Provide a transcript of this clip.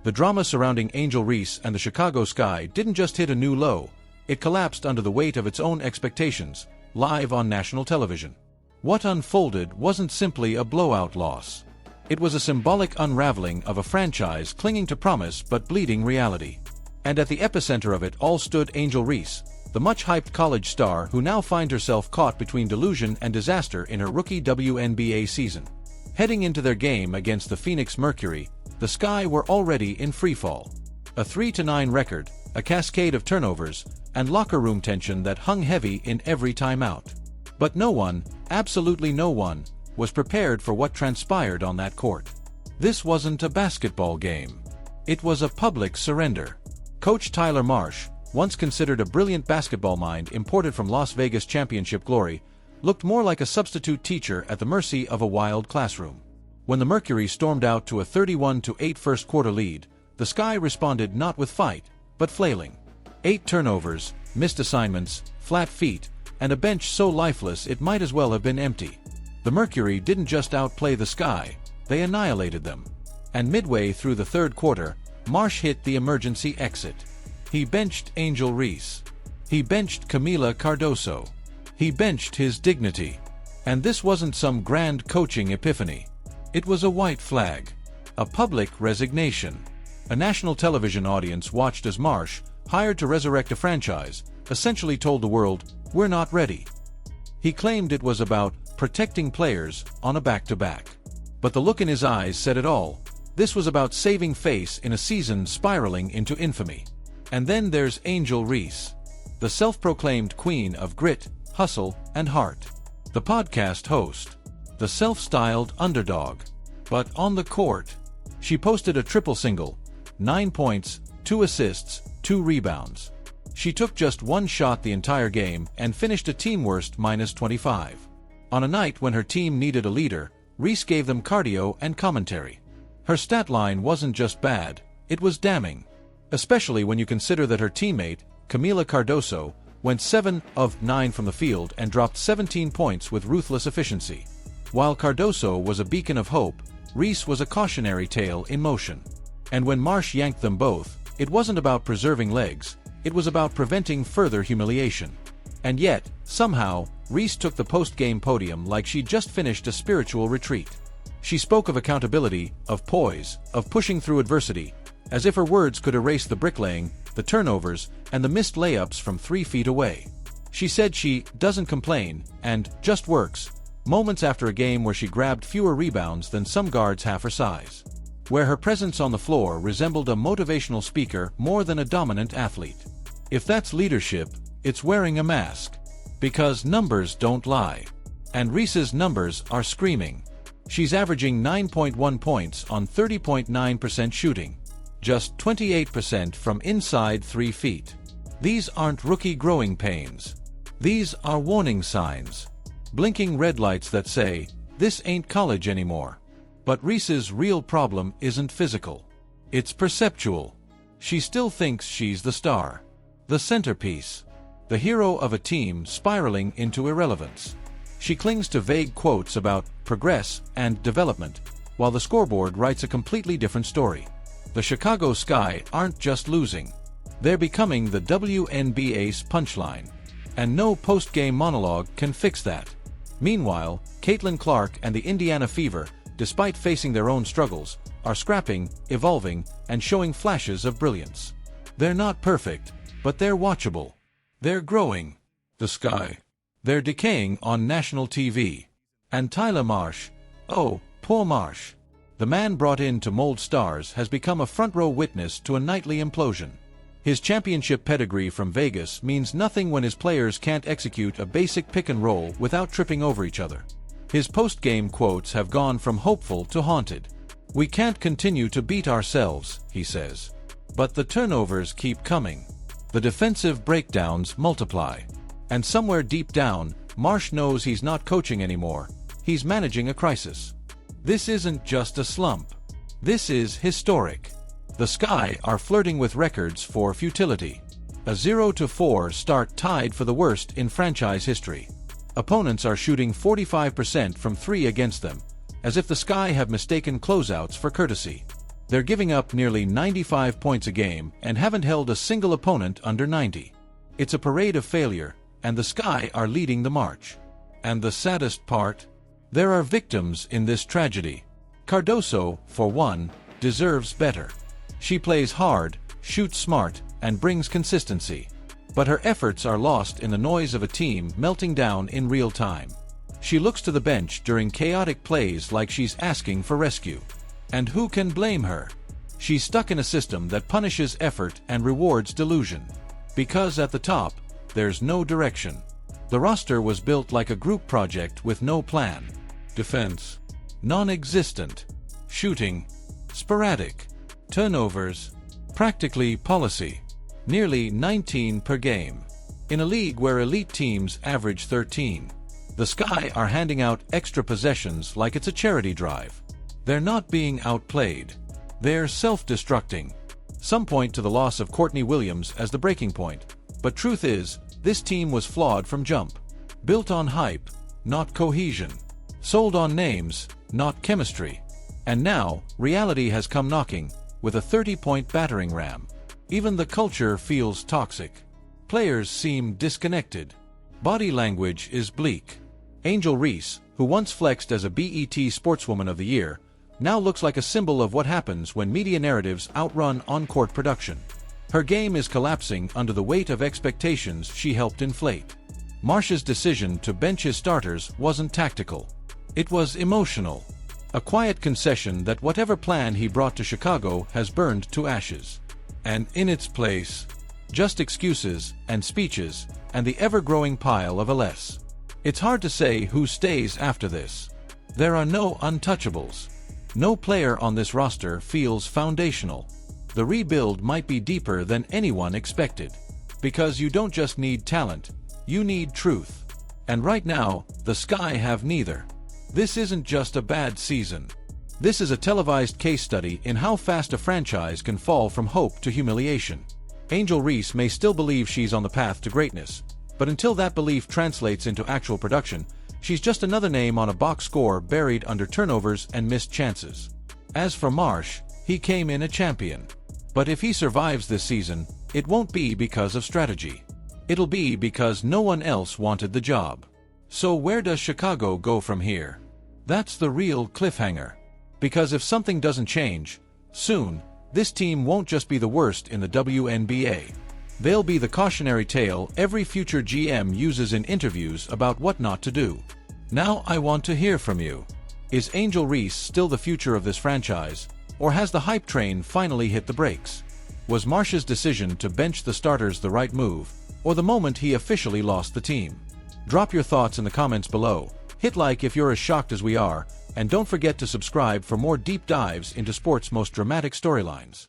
The drama surrounding Angel Reese and the Chicago Sky didn't just hit a new low, it collapsed under the weight of its own expectations, live on national television. What unfolded wasn't simply a blowout loss. It was a symbolic unraveling of a franchise clinging to promise but bleeding reality. And at the epicenter of it all stood Angel Reese, the much-hyped college star who now finds herself caught between delusion and disaster in her rookie WNBA season. Heading into their game against the Phoenix Mercury, the Sky were already in freefall. A 3-9 record, a cascade of turnovers, and locker room tension that hung heavy in every timeout. But no one, absolutely no one, was prepared for what transpired on that court. This wasn't a basketball game. It was a public surrender. Coach Tyler Marsh, once considered a brilliant basketball mind imported from Las Vegas championship glory, looked more like a substitute teacher at the mercy of a wild classroom. When the Mercury stormed out to a 31-8 first-quarter lead, the Sky responded not with fight, but flailing. 8 turnovers, missed assignments, flat feet, and a bench so lifeless it might as well have been empty. The Mercury didn't just outplay the Sky, they annihilated them. And midway through the third quarter, Marsh hit the emergency exit. He benched Angel Reese. He benched Cardoso. He benched his dignity. And this wasn't some grand coaching epiphany. It was a white flag. A public resignation. A national television audience watched as Marsh, hired to resurrect a franchise, essentially told the world, "We're not ready." He claimed it was about protecting players on a back-to-back. But the look in his eyes said it all. This was about saving face in a season spiraling into infamy. And then there's Angel Reese, the self-proclaimed queen of grit, hustle, and heart. The podcast host. The self-styled underdog. But on the court, she posted a triple single, 9 points, 2 assists, 2 rebounds. She took just one shot the entire game and finished a team-worst -25. On a night when her team needed a leader, Reese gave them cardio and commentary. Her stat line wasn't just bad, it was damning. Especially when you consider that her teammate, Cardoso, went 7 of 9 from the field and dropped 17 points with ruthless efficiency. While Cardoso was a beacon of hope, Reese was a cautionary tale in motion. And when Marsh yanked them both, it wasn't about preserving legs, it was about preventing further humiliation. And yet, somehow, Reese took the post-game podium like she'd just finished a spiritual retreat. She spoke of accountability, of poise, of pushing through adversity, as if her words could erase the bricklaying, the turnovers, and the missed layups from 3 feet away. She said she doesn't complain and just works, moments after a game where she grabbed fewer rebounds than some guards half her size. Where her presence on the floor resembled a motivational speaker more than a dominant athlete. If that's leadership, it's wearing a mask. Because numbers don't lie. And Reese's numbers are screaming. She's averaging 9.1 points on 30.9% shooting. Just 28% from inside 3 feet. These aren't rookie growing pains. These are warning signs. Blinking red lights that say, this ain't college anymore. But Reese's real problem isn't physical. It's perceptual. She still thinks she's the star. The centerpiece. The hero of a team spiraling into irrelevance. She clings to vague quotes about progress and development, while the scoreboard writes a completely different story. The Chicago Sky aren't just losing. They're becoming the WNBA's punchline. And no post-game monologue can fix that. Meanwhile, Caitlin Clark and the Indiana Fever, despite facing their own struggles, are scrapping, evolving, and showing flashes of brilliance. They're not perfect, but they're watchable. They're growing. The Sky. They're decaying on national TV. And Tyler Marsh, oh, poor Marsh. The man brought in to mold stars has become a front-row witness to a nightly implosion. His championship pedigree from Vegas means nothing when his players can't execute a basic pick-and-roll without tripping over each other. His post-game quotes have gone from hopeful to haunted. "We can't continue to beat ourselves," he says. But the turnovers keep coming. The defensive breakdowns multiply. And somewhere deep down, Marsh knows he's not coaching anymore. He's managing a crisis. This isn't just a slump. This is historic. The Sky are flirting with records for futility. A 0-4 start tied for the worst in franchise history. Opponents are shooting 45% from 3 against them, as if the Sky have mistaken closeouts for courtesy. They're giving up nearly 95 points a game and haven't held a single opponent under 90. It's a parade of failure, and the Sky are leading the march. And the saddest part? There are victims in this tragedy. Cardoso, for one, deserves better. She plays hard, shoots smart, and brings consistency. But her efforts are lost in the noise of a team melting down in real time. She looks to the bench during chaotic plays like she's asking for rescue. And who can blame her? She's stuck in a system that punishes effort and rewards delusion. Because at the top, there's no direction. The roster was built like a group project with no plan. Defense, non-existent. Shooting, sporadic. Turnovers, practically policy. Nearly 19 per game. In a league where elite teams average 13, the Sky are handing out extra possessions like it's a charity drive. They're not being outplayed. They're self-destructing. Some point to the loss of Courtney Williams as the breaking point, but truth is, this team was flawed from jump. Built on hype, not cohesion. Sold on names, not chemistry. And now, reality has come knocking, with a 30-point battering ram. Even the culture feels toxic. Players seem disconnected. Body language is bleak. Angel Reese, who once flexed as a BET Sportswoman of the Year, now looks like a symbol of what happens when media narratives outrun on-court production. Her game is collapsing under the weight of expectations she helped inflate. Marsh's decision to bench his starters wasn't tactical. It was emotional. A quiet concession that whatever plan he brought to Chicago has burned to ashes. And in its place, just excuses and speeches and the ever-growing pile of LS. It's hard to say who stays after this. There are no untouchables. No player on this roster feels foundational. The rebuild might be deeper than anyone expected. Because you don't just need talent, you need truth. And right now, the Sky have neither. This isn't just a bad season. This is a televised case study in how fast a franchise can fall from hope to humiliation. Angel Reese may still believe she's on the path to greatness, but until that belief translates into actual production, she's just another name on a box score buried under turnovers and missed chances. As for Marsh, he came in a champion. But if he survives this season, it won't be because of strategy. It'll be because no one else wanted the job. So where does Chicago go from here? That's the real cliffhanger. Because if something doesn't change, soon, this team won't just be the worst in the WNBA. They'll be the cautionary tale every future GM uses in interviews about what not to do. Now I want to hear from you. Is Angel Reese still the future of this franchise, or has the hype train finally hit the brakes? Was Marsh's decision to bench the starters the right move, or the moment he officially lost the team? Drop your thoughts in the comments below. Hit like if you're as shocked as we are, and don't forget to subscribe for more deep dives into sports' most dramatic storylines.